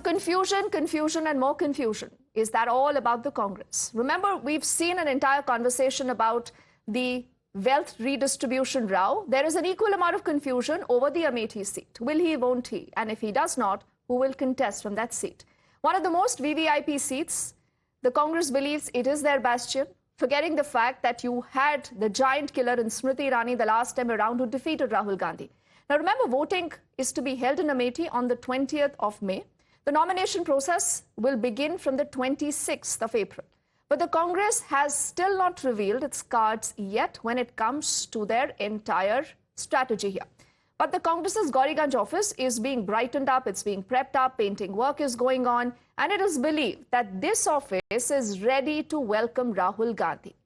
confusion, confusion and more confusion. Is that all about the Congress? Remember, we've seen an entire conversation about the wealth redistribution row. There is an equal amount of confusion over the Amethi seat. Will he, won't he? And if he does not, who will contest from that seat? One of the most VVIP seats, the Congress believes it is their bastion, forgetting the fact that you had the giant killer in Smriti Irani the last time around who defeated Rahul Gandhi. Now remember, voting is to be held in Amethi on the 20th of May. The nomination process will begin from the 26th of April. But the Congress has still not revealed its cards yet when it comes to their entire strategy here. But the Congress's Gauriganj office is being brightened up, it's being prepped up, painting work is going on, and it is believed that this office is ready to welcome Rahul Gandhi.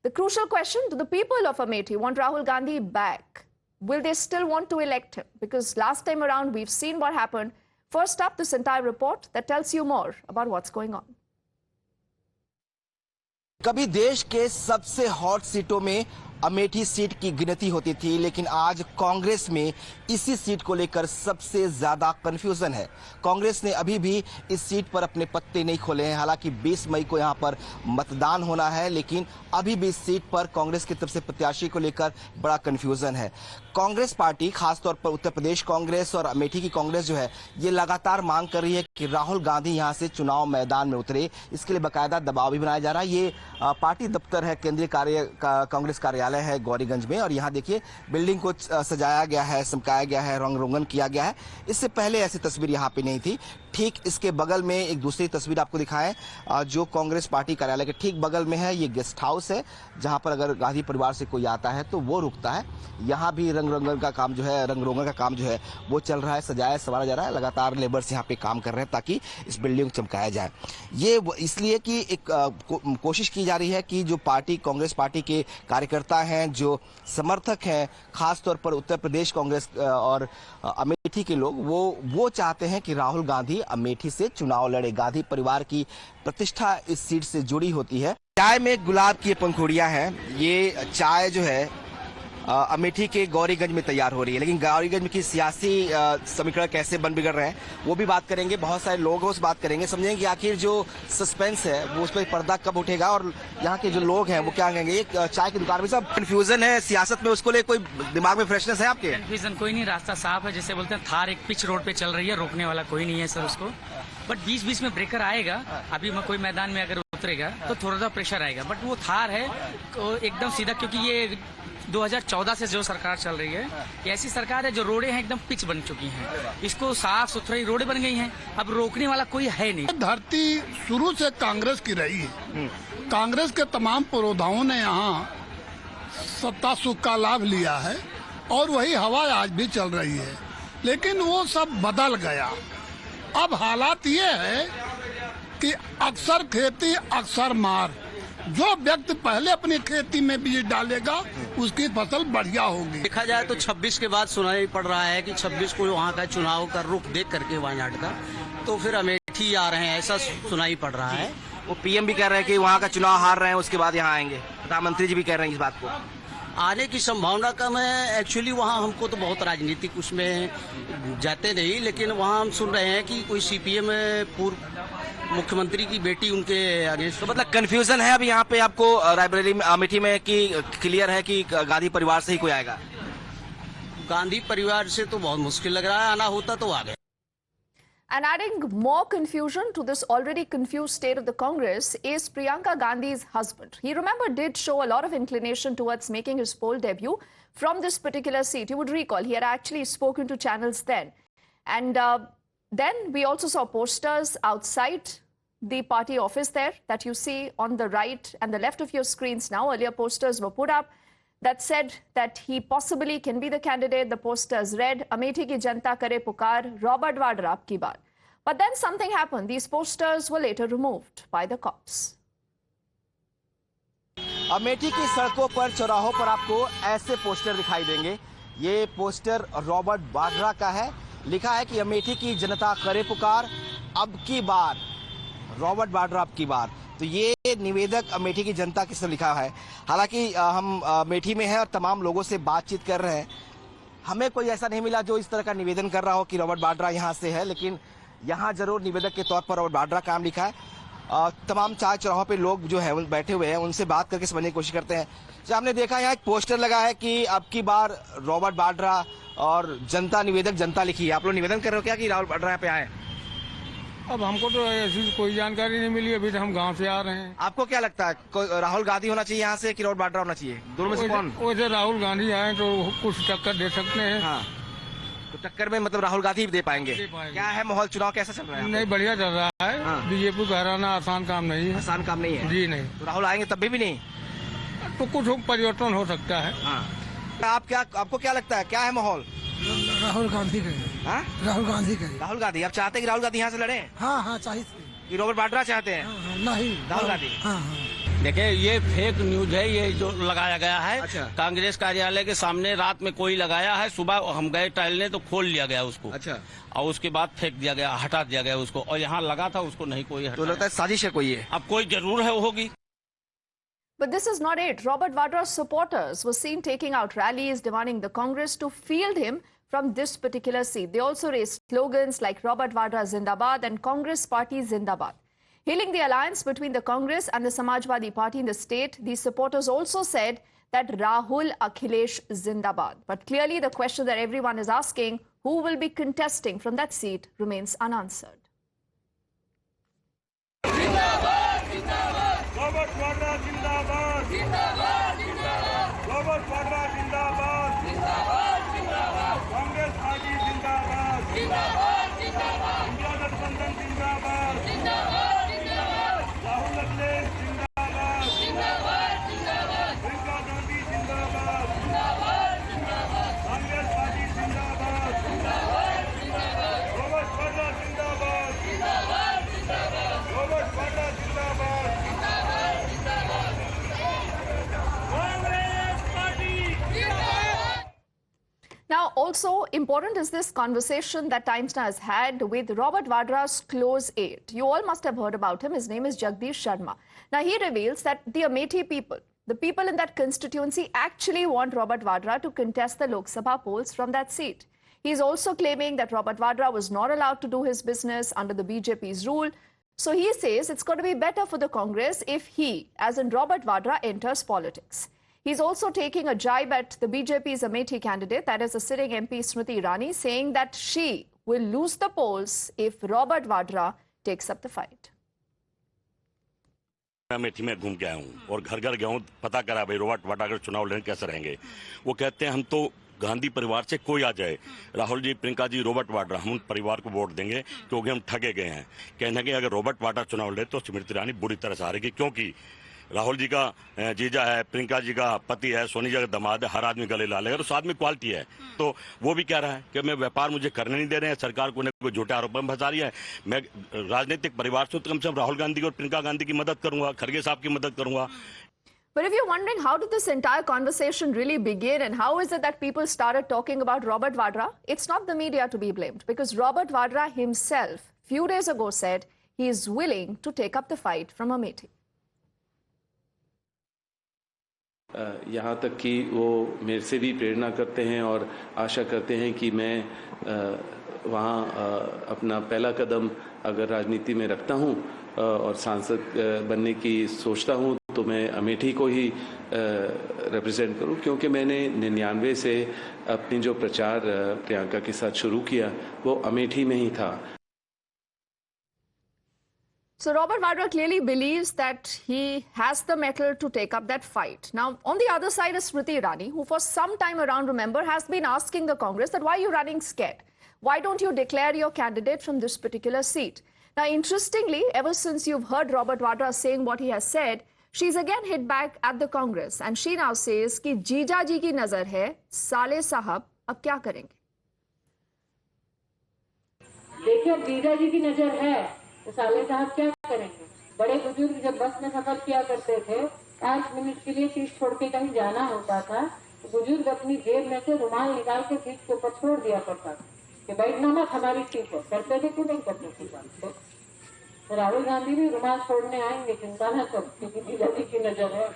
The crucial question, do the people of Amethi want Rahul Gandhi back? Will they still want to elect him? Because last time around, we've seen what happened. First up, this entire report that tells you more about what's going on. कभी देश के सबसे hot सीटों में Amethi seat की गिनती होती थी, लेकिन आज कांग्रेस में इसी सीट को लेकर सबसे ज्यादा कंफ्यूजन है। कांग्रेस ने अभी भी इस सीट पर अपने पत्ते नहीं खोले हैं। हालांकि 20 मई को यहां पर मतदान होना है, लेकिन अभी भी इस सीट पर कांग्रेस की तरफ से प्रत्याशी को लेकर बड़ा कंफ्यूजन है। कांग्रेस पार्टी, खासतौर पर उत्तर प्रदेश कांग्रेस और अमेठी की कांग्रेस जो है, ये लगातार मांग कर रही है कि राहुल गांधी यहां से चुनाव मैदान में उतरे। इसके लिए बाकायदा दबाव भी बनाया जा रहा है। ये पार्टी दफ्तर है, केंद्रीय कांग्रेस कार्यालय है गौरीगंज में, और यहाँ देखिए बिल्डिंग को सजाया गया है, चमकाया गया है, रंग रोगन किया गया है। इससे पहले ऐसी तस्वीर यहाँ पे नहीं थी। ठीक इसके बगल में एक दूसरी तस्वीर आपको दिखाएं, जो कांग्रेस पार्टी कार्यालय के ठीक बगल में है। ये गेस्ट हाउस है, जहां पर अगर गांधी परिवार से कोई आता है तो वो रुकता है। यहाँ भी रंग रोगन का काम जो है वो चल रहा है, सजाया संवारा जा रहा है। लगातार लेबर्स यहाँ पे काम कर रहे हैं ताकि इस बिल्डिंग को चमकाया जाए। ये इसलिए कि एक कोशिश की जा रही है कि जो पार्टी, कांग्रेस पार्टी के कार्यकर्ता हैं, जो समर्थक हैं, खासतौर पर उत्तर प्रदेश कांग्रेस और अमेठी के लोग, वो चाहते हैं कि राहुल गांधी अमेठी से चुनाव लड़े। गांधी परिवार की प्रतिष्ठा इस सीट से जुड़ी होती है। चाय में गुलाब की पंखुड़ियां हैं। ये चाय जो है अमेठी के गौरीगंज में तैयार हो रही है, लेकिन गौरीगंज की सियासी समीकरण कैसे बन बिगड़ रहे हैं वो भी बात करेंगे। बहुत सारे लोगों से बात करेंगे, समझेंगे कि आखिर जो सस्पेंस है वो उस पर पर्दा कब उठेगा और यहाँ के जो लोग हैं वो क्या कहेंगे। एक चाय की दुकान में सब कंफ्यूजन है सियासत में, उसको लेकर कोई दिमाग में फ्रेशनेस है आपके? कंफ्यूजन कोई नहीं, रास्ता साफ है। जैसे बोलते हैं थार एक पिच रोड पे चल रही है, रोकने वाला कोई नहीं है सर उसको। बट बीच बीच में ब्रेकर आएगा। अभी कोई मैदान में अगर उतरेगा तो थोड़ा सा प्रेशर आएगा, बट वो थार है तो एकदम सीधा, क्योंकि ये 2014 से जो सरकार चल रही है, ये ऐसी सरकार है जो रोडें हैं एकदम पिच बन चुकी हैं, इसको साफ सुथरी रोडें बन गई हैं, अब रोकने वाला कोई है नहीं। धरती शुरू से कांग्रेस की रही है। कांग्रेस के तमाम पुरोधाओं ने यहाँ सत्ता सुख का लाभ लिया है और वही हवा आज भी चल रही है, लेकिन वो सब बदल गया। अब हालात ये है कि अक्सर खेती अक्सर मार। जो व्यक्ति पहले अपनी खेती में बीज डालेगा उसकी फसल बढ़िया होगी। देखा जाए तो 26 के बाद सुनाई पड़ रहा है कि 26 को वहाँ का चुनाव का रुख देख करके वायनाड का, तो फिर अमेठी आ रहे हैं, ऐसा सुनाई पड़ रहा है। वो पीएम भी कह रहे हैं कि वहाँ का चुनाव हार रहे हैं, उसके बाद यहाँ आएंगे। प्रधानमंत्री जी भी कह रहे हैं इस बात को। आने की संभावना कम है। एक्चुअली वहाँ हमको तो बहुत राजनीतिक उसमें जाते नहीं, लेकिन वहाँ हम सुन रहे हैं कि कोई सीपीएम पूर्व मुख्यमंत्री की बेटी उनके अगेंस्ट। तो मतलब कंफ्यूजन है अभी यहाँ पे आपको रायबरेली में, अमेठी में, कि क्लियर है कि गांधी परिवार से ही कोई आएगा? गांधी परिवार से तो बहुत मुश्किल लग रहा है, आना होता तो आ गए। And adding more confusion to this already confused state of the Congress is Priyanka Gandhi's husband. He, remember, did show a lot of inclination towards making his poll debut from this particular seat. You would recall he had actually spoken to channels then. And then we also saw posters outside the party office there that you see on the right and the left of your screens now. Earlier posters were put up that said that he possibly can be the candidate. The posters read, Amethi ki janta kare pukar, Robert Vadra ab ki baar. But then something happened. These posters were later removed by the cops. Amethi की सड़कों पर, चौराहों पर आपको ऐसे poster दिखाई देंगे। ये पोस्टर रॉबर्ट वाड्रा का है। लिखा है कि अमेठी की जनता करे पुकार, अब की बार रॉबर्ट वाड्रा अब की बार। तो ये निवेदक अमेठी की जनता की तरफ लिखा है। हालांकि हम अमेठी में हैं और तमाम लोगों से बातचीत कर रहे हैं, हमें कोई ऐसा नहीं मिला जो इस तरह का निवेदन कर रहा हो कि रॉबर्ट वाड्रा यहाँ से है। लेकिन यहाँ जरूर निवेदक के तौर पर रॉबर्ट वाड्रा काम लिखा है। तमाम चार चौराहों पे लोग जो है बैठे हुए हैं, उनसे बात करके समझने की कोशिश करते हैं। जब आपने देखा यहाँ एक पोस्टर लगा है कि अब की बार रॉबर्ट वाड्रा और जनता निवेदक जनता लिखी है। आप लोग निवेदन कर रहे हो क्या कि रॉबर्ट वाड्रा यहाँ पे आए? अब हमको तो ऐसी कोई जानकारी नहीं मिली, अभी तो हम गांव से आ रहे हैं। आपको क्या लगता है, राहुल गांधी होना चाहिए यहाँ से कि रॉबर्ट वाड्रा होना चाहिए? दोनों में से कौन? वैसे राहुल गांधी आए तो कुछ टक्कर दे सकते हैं। हाँ, तो टक्कर में मतलब राहुल गांधी दे पाएंगे। क्या है माहौल, चुनाव कैसा चल रहा है? नहीं, बढ़िया चल रहा है। हाँ। बीजेपी को हराना आसान काम नहीं है। आसान काम नहीं है जी नहीं। तो राहुल आएंगे तब भी नहीं? तो कुछ परिवर्तन हो सकता है। हाँ। आपको क्या लगता है, क्या है माहौल? राहुल गांधी के। हाँ? राहुल गांधी के। राहुल गांधी आप चाहते हैं कि राहुल गांधी यहाँ से लड़े? हाँ हाँ चाहिए। कि रॉबर्ट वाड्रा चाहते हैं? नहीं, राहुल गांधी। हाँ हाँ। देखिए, ये फेक न्यूज है, ये जो लगाया गया है। अच्छा। कांग्रेस कार्यालय के सामने रात में कोई लगाया है, सुबह हम गए टहलने तो खोल लिया गया उसको। अच्छा। और उसके बाद फेंक दिया गया, हटा दिया गया उसको, और यहाँ लगा था उसको नहीं कोई तो हटाया। लगता है साजिश है कोई है? अब कोई जरूर है, होगी। But this is not it. Robert Vadra's supporters were seen taking out rallies demanding the Congress to field him from this particular seat. They also raised slogans like Robert Vadra Zindabad and Congress Party Zindabad. Hailing the alliance between the Congress and the Samajwadi Party in the state, these supporters also said that Rahul Akhilesh Zindabad. But clearly the question that everyone is asking, who will be contesting from that seat, remains unanswered. Robert Vadra Zindabad. Zindabad. Zindabad. Robert Vadra Zindabad. Zindabad. Zindabad. Congress Party Zindabad. Zindabad. Zindabad. India Gathbandhan Zindabad. Zindabad. Zindabad. Rahul Akhilesh Zindabad. Zindabad. Zindabad. Priyanka Gandhi Zindabad. Zindabad. Zindabad. Congress Party Zindabad. Zindabad. Zindabad. Robert Vadra Zindabad. Zindabad. Zindabad. Robert Vadra Zindabad. Now, also important is this conversation that Times Now has had with Robert Vadra's close aide. You all must have heard about him. His name is Jagdish Sharma. Now, he reveals that the Amethi people, the people in that constituency, actually want Robert Vadra to contest the Lok Sabha polls from that seat. He's also claiming that Robert Vadra was not allowed to do his business under the BJP's rule. So he says it's going to be better for the Congress if he, as in Robert Vadra, enters politics. He's also taking a jibe at the BJP's Amethi candidate, that is a sitting MP Smriti Irani, saying that she will lose the polls if Robert Vadra takes up the fight. Amethi में घूम के आया हूँ और घर घर गया हूँ, पता करा भाई रॉबर्ट वाड्रा अगर चुनाव लड़ें कैसे रहेंगे। वो कहते हैं हम तो गांधी परिवार से कोई आ जाए, राहुल जी, प्रियंका जी, रॉबर्ट वाड्रा, हम उन परिवार को वोट देंगे क्योंकि हम ठगे गए हैं। कहने के अगर रॉबर्ट वाड्रा चुनाव लड़े तो स्मृति ईरानी बुरी तरह से हारेगी, क्योंकि राहुल जी का जीजा है, प्रियंका जी का पति है, सोनी जी का दामाद है, हर आदमी गले ला लेगा। उस आदमी क्वालिटी है, तो वो भी कह रहा है कि मैं व्यापार मुझे करने नहीं दे रहे हैं, सरकार को कोई झूठे आरोपों में फंसा रही है। मैं राजनीतिक परिवार से तो कम से कम राहुल गांधी और प्रियंका गांधी की मदद करूंगा, खड़गे साहब की मदद करूंगा। But if you're wondering how did this entire conversation really begin and how is it that people started talking about Robert Vadra, it's not the media to be blamed, because Robert Vadra himself few days ago said he is willing to take up the fight from Amethi. यहाँ तक कि वो मेरे से भी प्रेरणा करते हैं और आशा करते हैं कि मैं वहाँ अपना पहला कदम अगर राजनीति में रखता हूँ और सांसद बनने की सोचता हूँ तो मैं अमेठी को ही रिप्रेजेंट करूँ, क्योंकि मैंने 99 से अपनी जो प्रचार प्रियंका के साथ शुरू किया वो अमेठी में ही था। So Robert Vadra clearly believes that he has the mettle to take up that fight. Now, on the other side is Smriti Irani, who for some time around, remember, has been asking the Congress that why are you running scared? Why don't you declare your candidate from this particular seat? Now, interestingly, ever since you've heard Robert Vadra saying what he has said, she's again hit back at the Congress. And she now says कि जीजा जी की नजर है, साले साहब अब क्या करेंगे? देखिए, जीजा जी की नजर है तो साले साहब क्या करेंगे? बड़े बुजुर्ग जब बस में सफर किया करते थे, 5 मिनट के लिए सीट छोड़ के कहीं जाना होता था, तो बुजुर्ग अपनी जेब में से रुमाल निकाल के सीट के ऊपर छोड़ दिया करता था कि बैठना मत हमारी सीट पर। करते थे कि नहीं करते थे? तो राहुल गांधी भी रुमाल छोड़ने आएंगे, चिंता न करो, क्योंकि जीजा जी की नजर है।